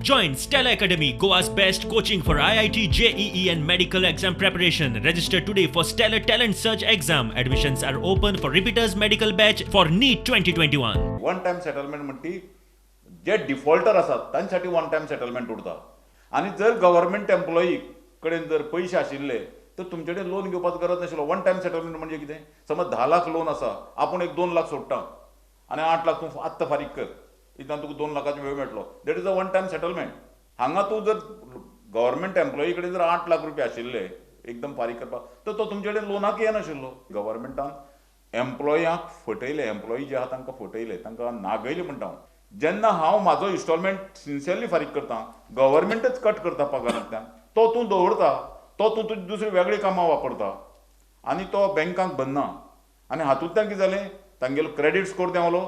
Join Stella Academy, Goa's best coaching for IIT, JEE and medical exam preparation. Register today for Stellar Talent Search exam. Admissions are open for repeaters medical batch for NEET 2021. One time settlement म्हणटी जे defaulter आसात तांच्यासाठी one time settlement उरता आनी जर government employee कडेन जर पयशे आशिल्ले तर तुमचे कडेन लोन घेवपाचो गरज नाशिल्लो. वन टाइम सेटलमेंट म्हणजे कितें? समज 10 लाख लोन आसा, आपूण एक 2 लाख सोडटा आनी 8 लाख तूं आत्तां फारीक कर, इतल्यान तुका 2 लाखाचो वेळ मेळटलो. That is a one time settlement. हांगा तूं जर गव्हर्मेंट एम्प्लॉई कडेन जर 8 लाख रुपया आशिल्ले एकदम फारीक करपाक तर तो तुमचे कडेन लोनाक येनाशिल्लो. गव्हर्मेंटान एम्प्लॉयांक फटयले, एम्प्लॉई जे आहा तांकां फटयले, तांकां नागयले म्हणटा हांव. जेन्ना हांव म्हाजो इन्स्टॉलमेंट सिन्सियरली फारीक करता, गव्हर्मेंटच कट करता पगारांतल्यान, तो तूं दवरता, तो तूं तुजी दुसरी वेगळी कामां वापरता आनी तो बँकांक भरना. आनी हातूंतल्यान कितें जालें? तांगेलो क्रेडीट स्कोर देंवलो,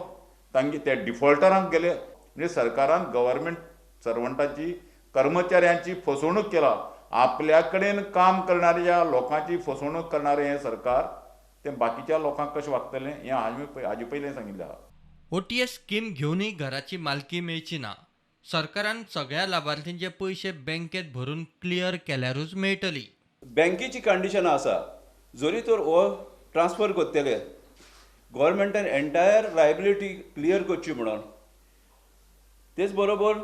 तांगे ते डिफॉल्टरांक गेले. म्हणजे सरकारान गव्हर्मेंट सर्वंटाची, कर्मचाऱ्यांची फसवणूक केला. आपल्या कडेन काम करणाऱ्या लोकांची फसवणूक करणारें हें सरकार तें बाकीच्या लोकांक कशें वागतलें हें हाजे पयलें सांगिल्लें आहा. OTS स्कीम घेवनय घराची मालकी मेळची ना. सरकारान सगळ्या लाभार्थींचे पयशे बँकेत भरून क्लियर केल्यारूच मेळटली. बँकेची कंडिशनां आसा, जरी तर हो ट्रान्सफर करतले गव्हर्मेंटान एंटायर लायबिलिटी क्लियर करची म्हणून. तेच बरोबर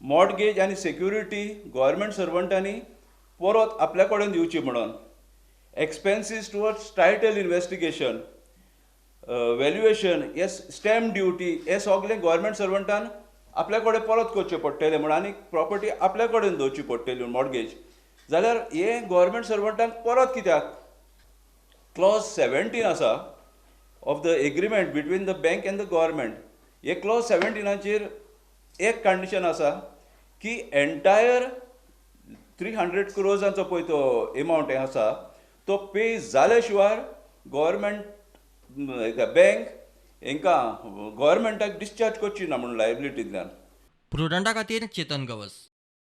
मॉर्टगेज आनी सेक्युरिटी गव्हर्मेंट सर्वंटांनी परत आपल्या कडेन दिवची म्हणून. Expenses towards title investigation, valuation, हे स्टॅम्प ड्युटी, हे सगळें गव्हर्मेंट सर्वंटान आपल्या कडेन परत करचें पडटलें म्हणून आनी प्रॉपर्टी आपल्या कडेन दवरची पडटली मॉर्टगेज. जाल्यार हे गव्हर्मेंट सर्वंटांक परत कित्याक? क्लॉज 17 आसा of the agreement between the bank end the government. हे क्लॉज 17चेर एक कंडिशन आसा की एंटायर 300 crores पळय तो एमावंट आसा तो पे जाल्या शिवाय गव्हर्मेंट बँक हांकां गव्हर्मेंटाक डिस्चार्ज करची ना म्हणून लायबिलिटींतल्यान. प्रुडंटा खातीर चेतन गवस.